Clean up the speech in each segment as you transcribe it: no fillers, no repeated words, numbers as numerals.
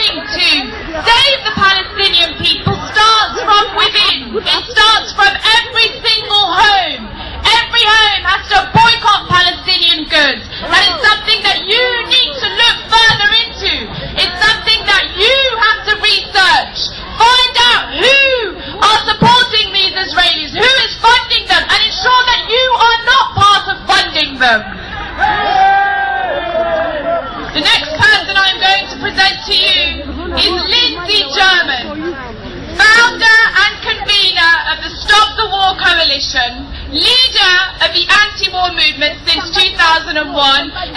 going to save the Palestinian people starts from within. It starts from every single home. Every home has to boycott Palestinian goods. That is something that you need to look further into. It's something that you have to research. Find out who are supporting these Israelis, who is funding them, and ensure that you are not part of funding them. The next person I'm going to present to you is Lindsey German, founder and convener of the Stop the War Coalition, leader of the anti-war movement since 2001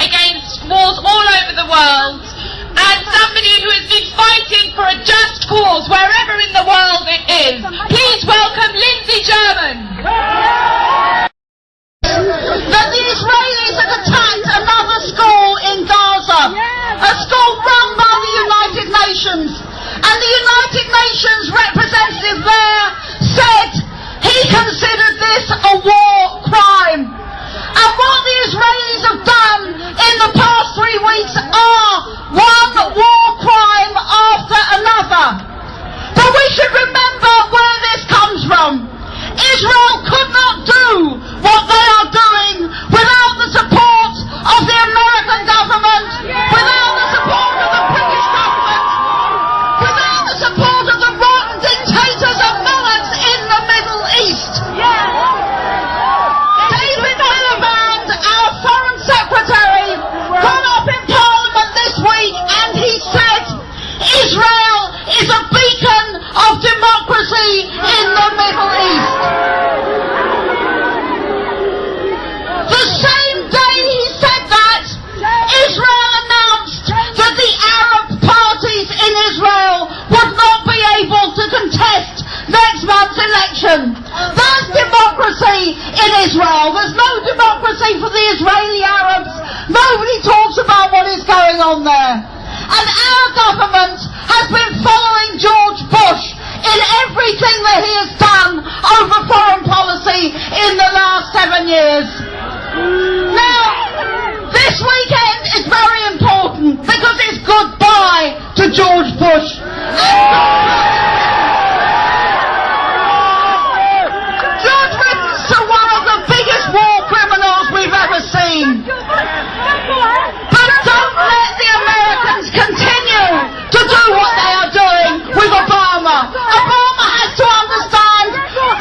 against wars all over the world, and somebody who has been fighting for a just cause wherever in the world it is. Please welcome Lindsey German. That the Israelis had attacked another school in Gaza, a school run by the United Nations, and the United Nations representative there said he considered this a war crime. And what the Israelis have done in the past 3 weeks are one war crime after another. But we should remember where this comes from. Israel could not do what they are doing without the support of the American government, without the support of the British government, without the support of the rotten dictators and mullahs in the Middle East. David Miliband, our Foreign Secretary, got up in Parliament this week and he said Israel is a beacon of democracy in the Middle East. The same day he said that, Israel announced that the Arab parties in Israel would not be able to contest next month's election. That's democracy in Israel. There's no democracy for the Israeli Arabs. Nobody talks about what is going on there. And our government has been following George Bush in everything that he has done over foreign policy in the last 7 years. Now, this weekend is very important because it's goodbye to George Bush. George Britain's to one of the biggest war criminals we've ever seen. But don't let the Americans continue to do what they are doing with Obama. Obama has to understand,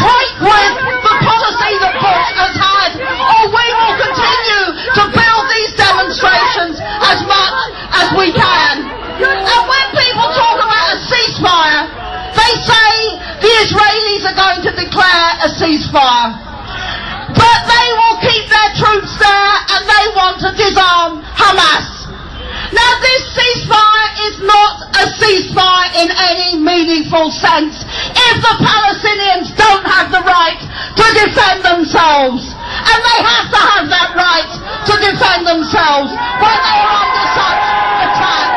break with the policy that Bush has had, or we will continue to build these demonstrations as much as we can. And when people talk about a ceasefire, they say the Israelis are going to declare a ceasefire. But they will keep their troops there and they want to disarm Hamas. Now this ceasefire is not a ceasefire in any meaningful sense if the Palestinians don't have the right to defend themselves. And they have to have that right to defend themselves when they are under such attack.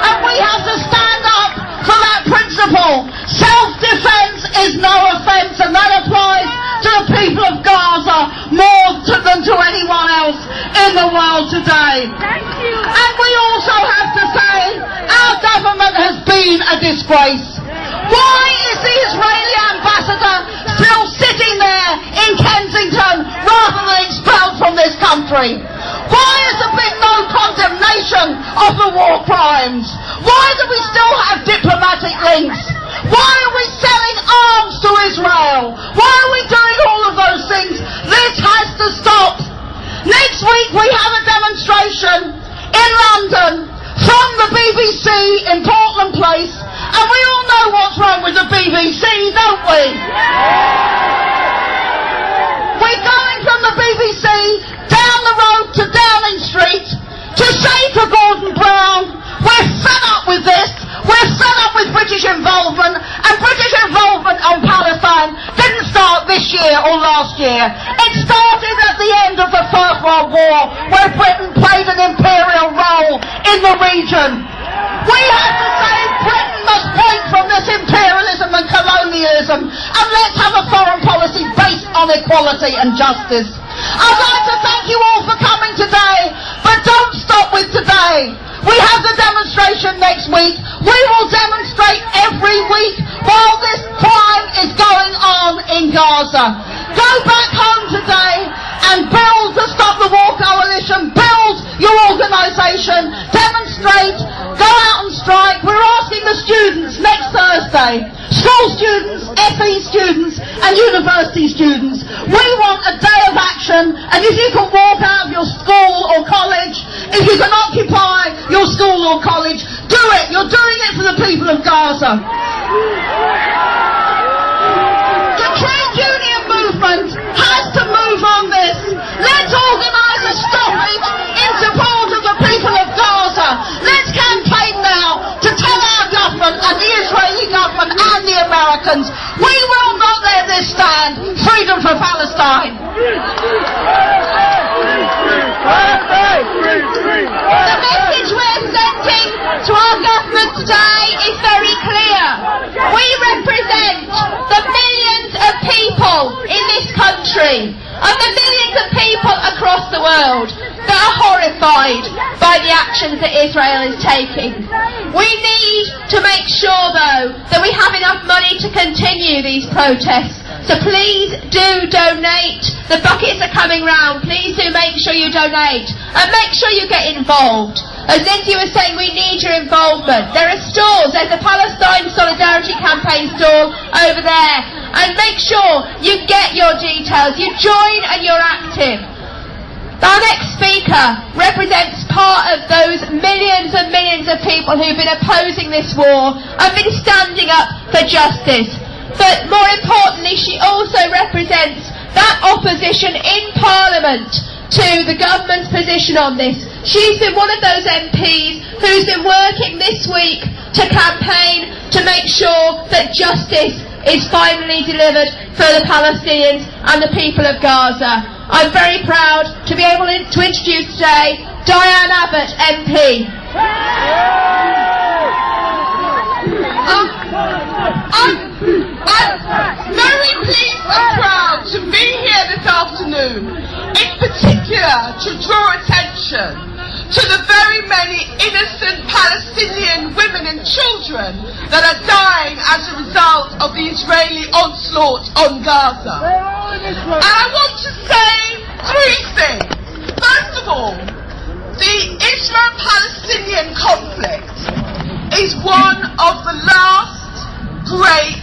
And we have to stand up for that principle. Self-defense is no offence, and that applies to the people of Gaza more than to anyone else in the world today. And we also have to say our government has been a disgrace. Why is the Israeli ambassador still sitting there in Kensington rather than expelled from this country? Why has there been no condemnation of the war crimes? Why do we still have diplomatic links? Why are we selling arms to Israel? Why are we doing all of those things? This has to stop. Next week we have a demonstration in London from the BBC in Portland Place, and we all know what's wrong with the BBC, don't we? We're going from the BBC down the road to Downing Street to say to Gordon Brown, we're fed up with this, we're fed up with British involvement, and British involvement on Palestine didn't start this year or last year. It started at the end of the First World War, where Britain played an imperial role in the region. We have to say Britain must break from this imperialism and colonialism, and let's have a foreign policy based on equality and justice. I'd like to thank you all for coming today, but don't stop with today. We have the demonstration next week. We will demonstrate every week while this crime is going on in Gaza. Go back home today and build the Stop the War Coalition. Build your organisation. Demonstrate. Go out and strike. We're asking the students next Thursday, school students, FE students and university students. We want a day of action, and if you can walk out of your school or college, if you can occupy your school or college, do it. You're doing it for the people of Gaza. The trade union movement has to move on this. Let's organise a stoppage in support of the people of Gaza. Let's campaign now to tell our government and the Israeli government and the Americans, we will not let this stand. Freedom for Palestine. The message we're sending to our government today is very clear. We represent the millions of people in this country and the millions of people across the world that are horrified by the actions that Israel is taking. We need to make sure, though, that we have enough money to continue these protests. So please do donate. The buckets are coming round. Please do make sure you donate. And make sure you get involved. As Lindsey was saying, we need your involvement. There are stalls. There's a Palestine Solidarity Campaign stall over there. And make sure you get your details. You join and you're active. Our next speaker represents part of those millions and millions of people who've been opposing this war and been standing up for justice. But more importantly, she also represents that opposition in Parliament to the government's position on this. She's been one of those MPs who's been working this week to campaign to make sure that justice is finally delivered for the Palestinians and the people of Gaza. I'm very proud to be able to introduce today Diane Abbott MP. I'm very pleased and proud to be here this afternoon, in particular to draw attention to the very many innocent Palestinian women and children that are dying as a result of the Israeli onslaught on Gaza. And I want to say three things. First of all, the Israel-Palestinian conflict is one of the last great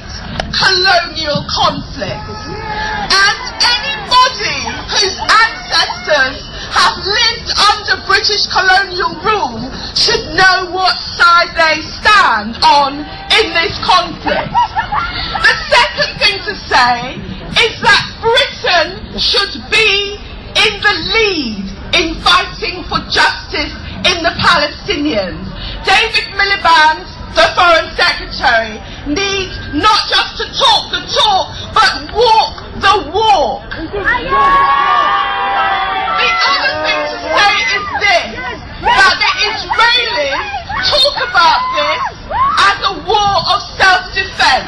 colonial conflicts, and anybody whose ancestors have lived under British colonial rule should know what side they stand on in this conflict. The second thing to say is that Britain should be in the lead in fighting for justice in the Palestinians. David Miliband, the Foreign Secretary, needs not just to talk the talk, but walk the walk. The other thing to say is this, that the Israelis talk about this as a war of self-defense.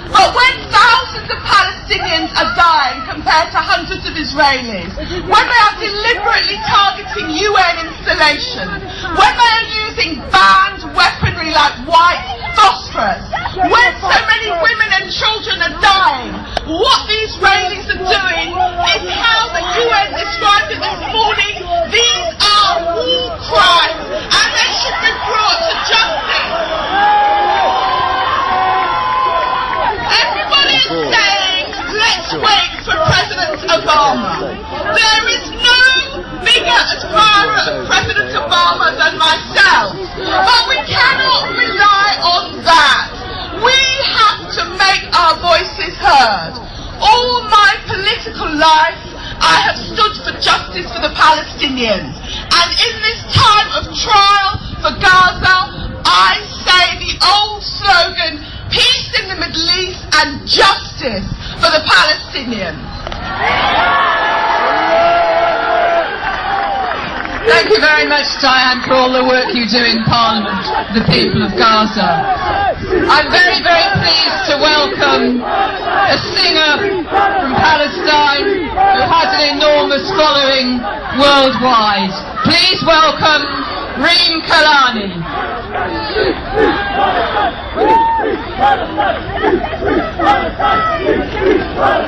But when thousands of Palestinians are dying compared to hundreds of Israelis, when they are deliberately targeting UN installations, when they are using banned weaponry like white phosphorus, when so many women and children are dying, what the Israelis are doing is how the UN described it this morning. These are war crimes and they should be brought to justice. Everybody is saying, let's wait for President Obama. There is no bigger admirer of President Obama than myself. But we cannot rely on that. We have to make our voices heard. All my political life, I have stood for justice for the Palestinians. And in this time of trial for Gaza, I say the old slogan, peace in the Middle East and justice for the Palestinians. Thank you very much, Diane, for all the work you do in Parliament, the people of Gaza. I'm very, very pleased to welcome a singer from Palestine who has an enormous following worldwide. Please welcome Reem Kalani. Palestine!